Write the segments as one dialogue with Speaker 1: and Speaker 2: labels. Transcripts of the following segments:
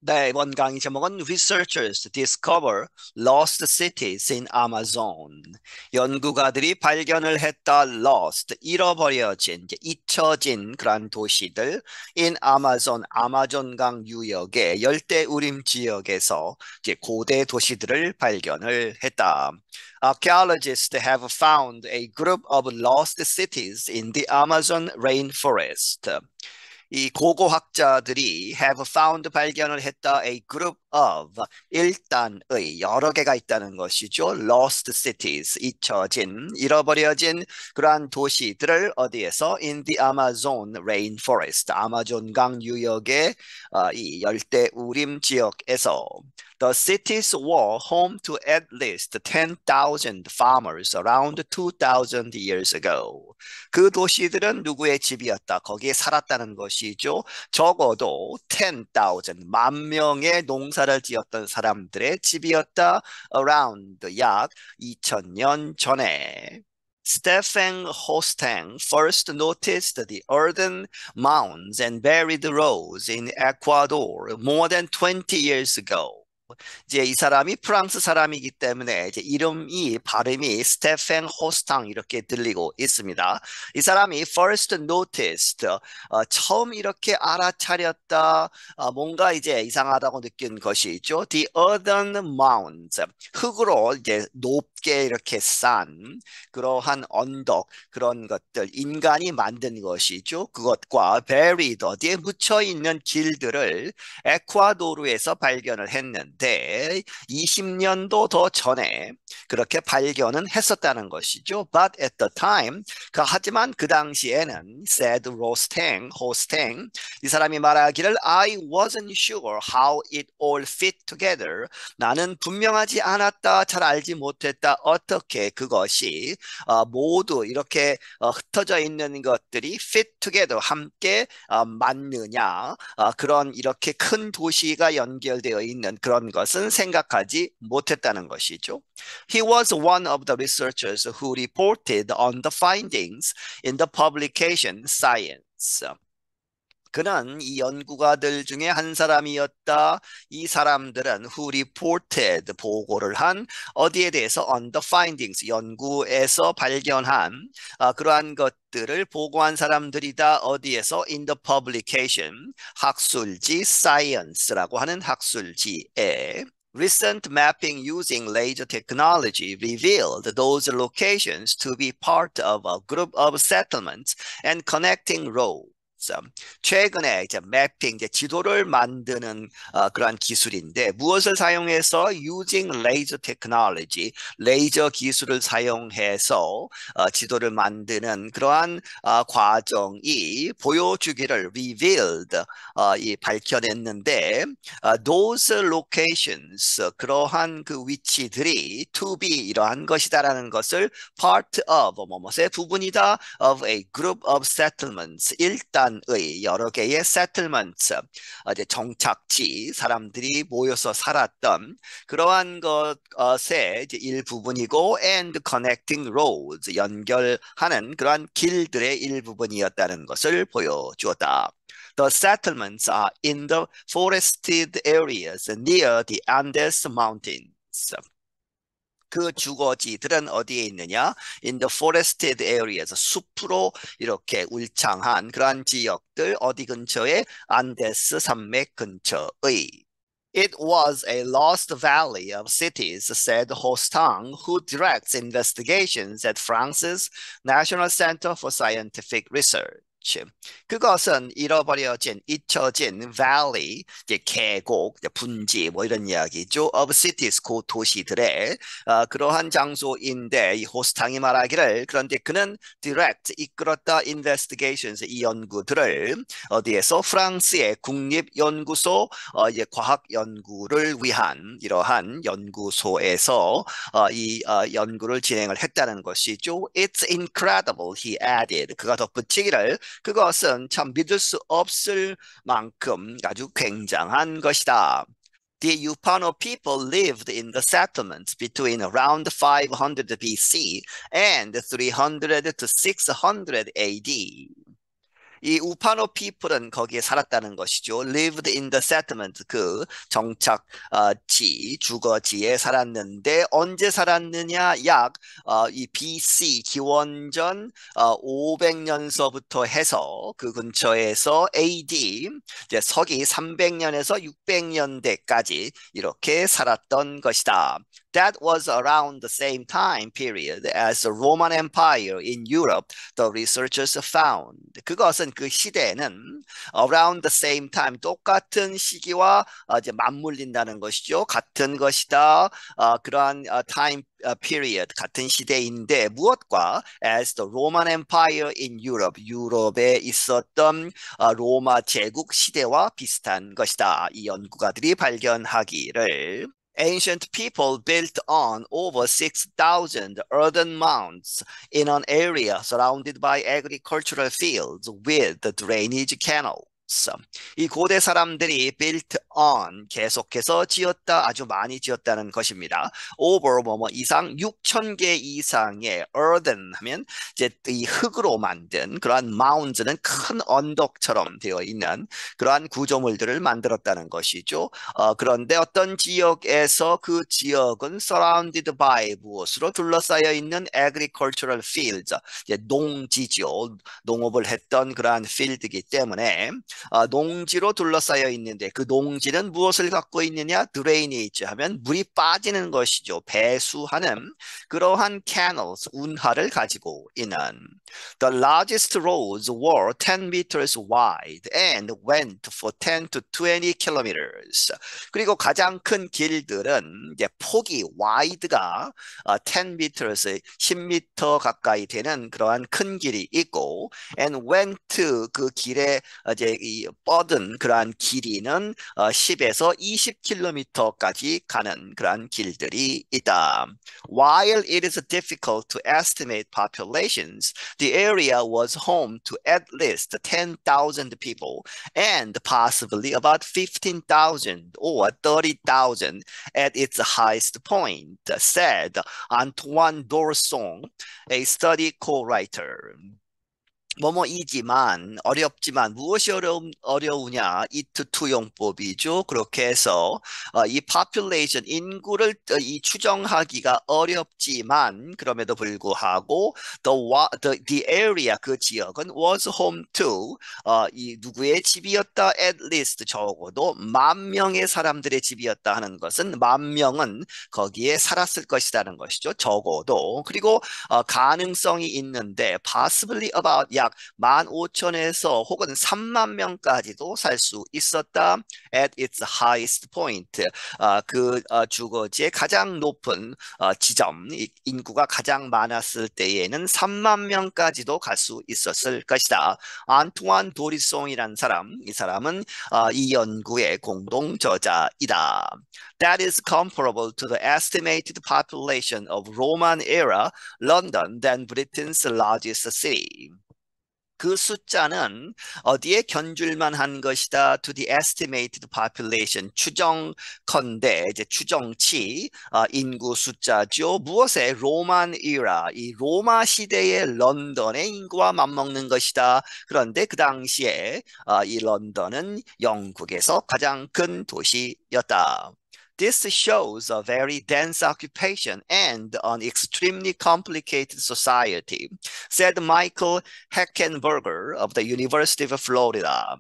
Speaker 1: 네, 이번 강의 제목은 Researchers Discover Lost Cities in Amazon. 연구가들이 발견을 했다 lost, 잃어버려진, 잊혀진 그러한 도시들 in Amazon, 아마존강 유역의 열대우림 지역에서 이제 고대 도시들을 발견을 했다. Archaeologists have found a group of lost cities in the Amazon rainforest. 이 고고학자들이 have found 발견을 했다 a group of 일단의 여러 개가 있다는 것이죠. lost cities 잊혀진 잃어버려진 그러한 도시들을 어디에서 in the Amazon rainforest 아마존강 유역의 이 열대우림 지역에서 The cities were home to at least 10,000 farmers around 2,000 years ago. 그 도시들은 누구의 집이었다? 거기에 살았다는 것이죠. 적어도 10,000, 만 명의 농사를 지었던 사람들의 집이었다. Around, 약 2000년 전에. Stephen Hostang first noticed the earthen mounds and buried roads in Ecuador more than 20 years ago. 이제 이 사람이 프랑스 사람이기 때문에 이제 이름이 발음이 스테펜 호스탕 이렇게 들리고 있습니다. 이 사람이 first noticed 처음 이렇게 알아차렸다 뭔가 이제 이상하다고 느낀 것이죠. The earthen mounds 흙으로 이제 높게 이렇게 쌓은 그러한 언덕 그런 것들 인간이 만든 것이죠. 그것과 buried 어디에 묻혀 있는 길들을 에콰도르에서 발견을 했는데 20년도 더 전에 그렇게 발견은 했었다는 것이죠. But at the time, 하지만 그 당시에는 said Hostang, 이 사람이 말하기를 I wasn't sure how it all fit together. 나는 분명하지 않았다, 잘 알지 못했다. 어떻게 그것이 모두 이렇게 흩어져 있는 것들이 fit together, 함께 맞느냐. 그런 이렇게 큰 도시가 연결되어 있는 그런 것은 생각하지 못했다는 것이죠. He was one of the researchers who reported on the findings in the publication Science. 그는 이 연구가들 중에 한 사람이었다. 이 사람들은 who reported 보고를 한 어디에 대해서 on the findings 연구에서 발견한 그러한 것들을 보고한 사람들이다. 어디에서 in the publication 학술지 Science라고 하는 학술지에 Recent mapping using laser technology revealed those locations to be part of a group of settlements and connecting roads. 최근에 이제 매핑, 이제 지도를 만드는 그러한 기술인데 무엇을 사용해서 using laser technology, 레이저 기술을 사용해서 지도를 만드는 그러한 과정이 보여주기를 revealed, 밝혀냈는데 those locations, 그러한 그 위치들이 to be 이러한 것이다라는 것을 part of, 뭐뭐의 부분이다 of a group of settlements, 일단 의 여러 개의 settlements, 이제 정착지, 사람들이 모여서 살았던 그러한 것의 이제 일부분이고 and connecting roads, 연결하는 그러한 길들의 일부분이었다는 것을 보여주었다. The settlements are in the forested areas near the Andes Mountains. 그 주거지들은 어디에 있느냐? In the forested areas, 숲으로 이렇게 울창한 그러한 지역들 어디 근처에? 안데스 산맥 근처의. It was a lost valley of cities, said Hostang, who directs investigations at France's National Center for Scientific Research. 그것은 잃어버려진, 잊혀진 valley, 이제 계곡, 이제 분지 뭐 이런 이야기죠. of cities, 그 도시들의 그러한 장소인데 이 호스탕이 말하기를 그런데 그는 direct, 이끌었다 investigations, 이 연구들을 어디에서? 프랑스의 국립연구소, 이제 과학 연구를 위한 이러한 연구소에서 이 연구를 진행을 했다는 것이죠. It's incredible, he added. 그가 덧붙이기를 그것은 참 믿을 수 없을 만큼 아주 굉장한 것이다. The Yupano people lived in the settlements between around 500 BC and 300 to 600 AD. 이 우파노 people은 거기에 살았다는 것이죠. lived in the settlement, 그 정착지, 주거지에 살았는데 언제 살았느냐? 이 BC 기원전 500년서부터 해서 그 근처에서 AD 이제 서기 300년에서 600년대까지 이렇게 살았던 것이다. That was around the same time period as the Roman Empire in Europe, the researchers found. 그것은 그 시대에는 around the same time, 똑같은 시기와 이제 맞물린다는 것이죠. 같은 것이다. 그러한 time period, 같은 시대인데 무엇과 as the Roman Empire in Europe, 유럽에 있었던 로마 제국 시대와 비슷한 것이다. 이 연구가들이 발견하기를 Ancient people built on over 6,000 earthen mounds in an area surrounded by agricultural fields with drainage canals. 이 고대 사람들이 built on 계속해서 지었다, 아주 많이 지었다는 것입니다. over 뭐뭐 이상 6,000개 이상의 earthen 하면 이제 이 흙으로 만든 그러한 mounds는 큰 언덕처럼 되어 있는 그러한 구조물들을 만들었다는 것이죠. 그런데 어떤 지역에서 그 지역은 surrounded by 무엇으로 둘러싸여 있는 agricultural fields, 이제 농지죠. 농업을 했던 그러한 필드이기 때문에 농지로 둘러싸여 있는데 그 농지는 무엇을 갖고 있느냐? drainage 하면 물이 빠지는 것이죠. 배수하는 그러한 canals, 운하를 가지고 있는. The largest roads were 10 meters wide and went for 10 to 20 kilometers. 그리고 가장 큰 길들은 이제 폭이 wide가 10 meters, 10m 가까이 되는 그러한 큰 길이 있고 and went 그 길에 이제 이 뻗은 그러한 길이는 10에서 20km까지 가는 그러한 길들이 있다. While it is difficult to estimate populations, the area was home to at least 10,000 people and possibly about 15,000 or 30,000 at its highest point, said Antoine Dorson, a study co-writer. 뭐뭐이지만 어렵지만 무엇이 어려우냐? it 투용법이죠. 그렇게 해서 이 population 인구를 이 추정하기가 어렵지만 그럼에도 불구하고 the area 그 지역은 was home to 이 누구의 집이었다? at least 적어도 10,000명의 사람들의 집이었다 하는 것은 10,000명은 거기에 살았을 것이라는 것이죠. 적어도. 그리고 가능성이 있는데 possibly about 약 15,000에서 혹은 30,000명까지도 살 수 있었다. At its highest point, 그 주거지의 가장 높은 지점, 인구가 가장 많았을 때에는 30,000명까지도 갈 수 있었을 것이다. 안투안 도리송이란 사람, 이 사람은 이 연구의 공동 저자이다. That is comparable to the estimated population of Roman era London, then Britain's largest city. 그 숫자는 어디에 견줄만 한 것이다. To the estimated population, 추정컨대, 이제 추정치, 인구 숫자죠. 무엇에? Roman era, 이 로마 시대의 런던의 인구와 맞먹는 것이다. 그런데 그 당시에 이 런던은 영국에서 가장 큰 도시였다. This shows a very dense occupation and an extremely complicated society, said Michael Heckenberger of the University of Florida.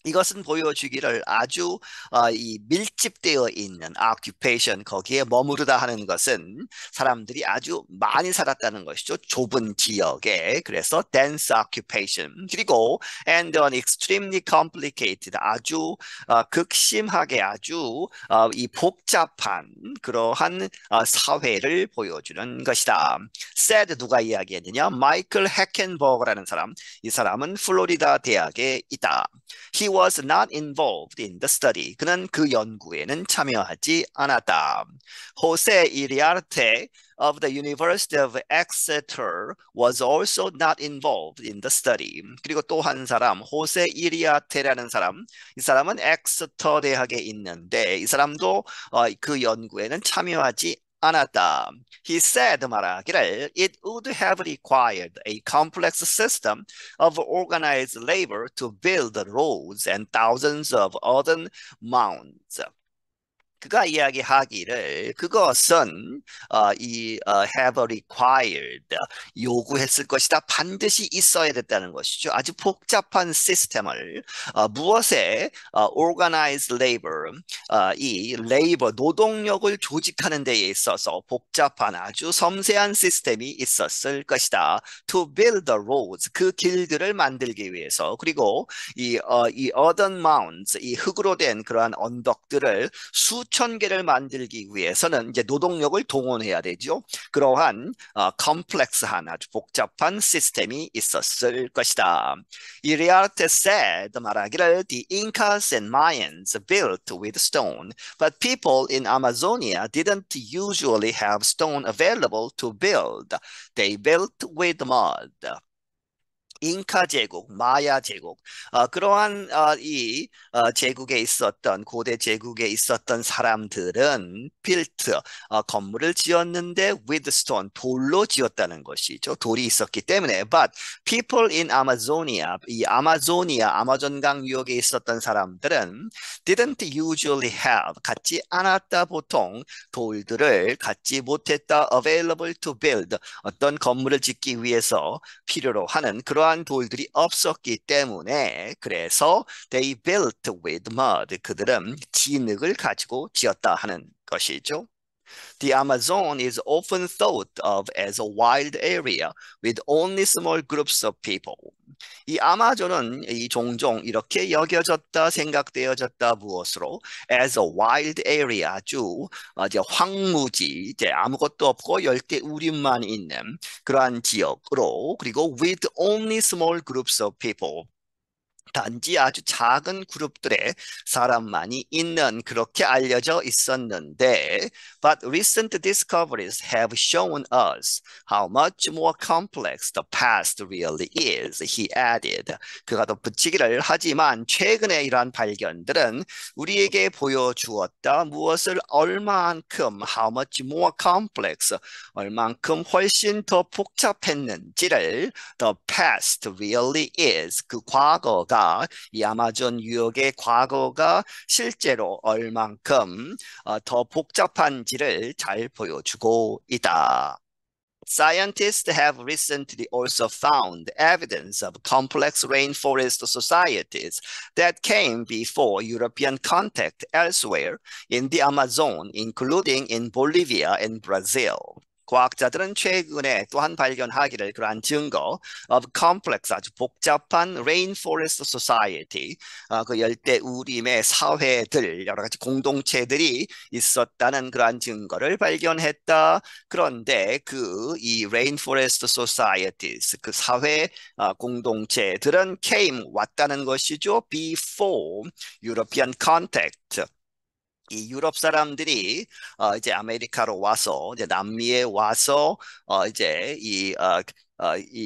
Speaker 1: 이것은 보여주기를 아주 이 밀집되어 있는 occupation, 거기에 머무르다 하는 것은 사람들이 아주 많이 살았다는 것이죠. 좁은 지역에. 그래서 dense occupation. 그리고 and an extremely complicated, 아주 극심하게 아주 이 복잡한 그러한 사회를 보여주는 것이다. said 누가 이야기했느냐? 마이클 해켄버그라는 사람. 이 사람은 플로리다 대학에 있다. He was not involved in the study. 그는 그 연구에는 참여하지 않았다. Jose Iriarte of the University of Exeter was also not involved in the study. 그리고 또 한 사람, 호세 이리아테라는 사람, 이 사람은 엑스터 대학에 있는데 이 사람도 그 연구에는 참여하지 않았다. He said 말하기를 it would have required a complex system of organized labor to build roads and thousands of earthen mounds. 그가 이야기하기를 그것은 have required 요구했을 것이다. 반드시 있어야 됐다는 것이죠. 아주 복잡한 시스템을 무엇에 organized labor 이 labor 노동력을 조직하는 데에 있어서 복잡한 아주 섬세한 시스템이 있었을 것이다. To build the roads 그 길들을 만들기 위해서 그리고 이 earthen mounds 이 흙으로 된 그러한 언덕들을 수천 개를 만들기 위해서는 이제 노동력을 동원해야 되죠. 그러한 컴플렉스한 아주 복잡한 시스템이 있었을 것이다. 이리아르테 said 말하기를 the Incas and Mayans built with stone, but people in Amazonia didn't usually have stone available to build. They built with mud. 잉카 제국, 마야 제국, 그러한 이 제국에 있었던 고대 제국에 있었던 사람들은 빌트 건물을 지었는데 with stone 돌로 지었다는 것이죠. 돌이 있었기 때문에. But people in Amazonia, 이 아마조니아 아마존강 유역에 있었던 사람들은 didn't usually have 갖지 않았다 보통 돌들을 갖지 못했다 available to build 어떤 건물을 짓기 위해서 필요로 하는 그러한 돌들이 없었기 때문에 그래서 they built with mud 그들은 진흙을 가지고 지었다 하는 것이죠. The Amazon is often thought of as a wild area with only small groups of people. 이 아마존은 이 종종 이렇게 여겨졌다 생각되어졌다 무엇으로 as a wild area 아주 이제 황무지 이제 아무것도 없고 열대 우림만 있는 그러한 지역으로 그리고 with only small groups of people 단지 아주 작은 그룹들의 사람만이 있는 그렇게 알려져 있었는데 but recent discoveries have shown us how much more complex the past really is, he added. 그가 덧붙이기를 하지만 최근의 이러한 발견들은 우리에게 보여주었다. 무엇을 얼만큼 how much more complex 얼만큼 훨씬 더 복잡했는지를 the past really is 그 과거가 이 아마존 유역의 과거가 실제로 얼만큼 더 복잡한지를 잘 보여주고 있다. Scientists have recently also found evidence of complex rainforest societies that came before European contact elsewhere in the Amazon, including in Bolivia and Brazil. 과학자들은 최근에 또한 발견하기를 그러한 증거 of complex 아주 복잡한 rainforest society 그 열대 우림의 사회들 여러 가지 공동체들이 있었다는 그러한 증거를 발견했다. 그런데 그 이 rainforest societies 그 사회 공동체들은 came 왔다는 것이죠. before European contact 이 유럽 사람들이 이제 아메리카로 와서 이제 남미에 와서 이제 이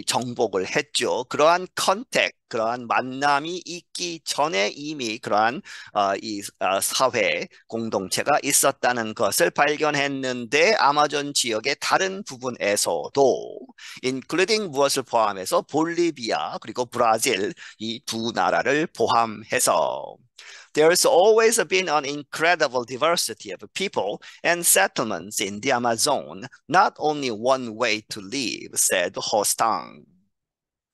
Speaker 1: 정복을 했죠. 그러한 컨택, 그러한 만남이 있기 전에 이미 그러한 사회 공동체가 있었다는 것을 발견했는데 아마존 지역의 다른 부분에서도 including 무엇을 포함해서 볼리비아 그리고 브라질 이 두 나라를 포함해서 There's always been an incredible diversity of people and settlements in the Amazon, not only one way to live, said Hostang.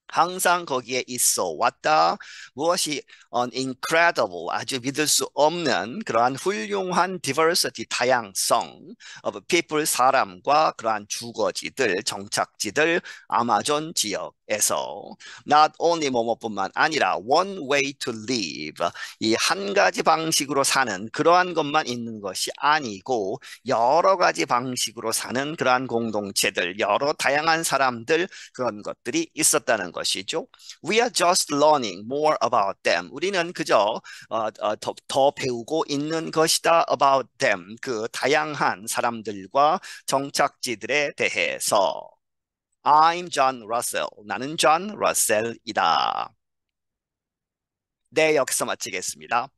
Speaker 1: 항상 거기에 있어 왔다. 무엇이 incredible, 아주 믿을 수 없는 그러한 훌륭한 diversity, 다양성 of people, 사람과 그러한 주거지들, 정착지들, 아마존 지역에서 not only 뭐뭐뿐만 아니라 one way to live, 이 한 가지 방식으로 사는 그러한 것만 있는 것이 아니고 여러 가지 방식으로 사는 그러한 공동체들, 여러 다양한 사람들 그런 것들이 있었다는 것. 것이죠. We are just learning more about them. 우리는 그저 더 배우고 있는 것이다 about them. 그 다양한 사람들과 정착지들에 대해서. I'm John Russell. 나는 John Russell이다. 네, 여기서 마치겠습니다.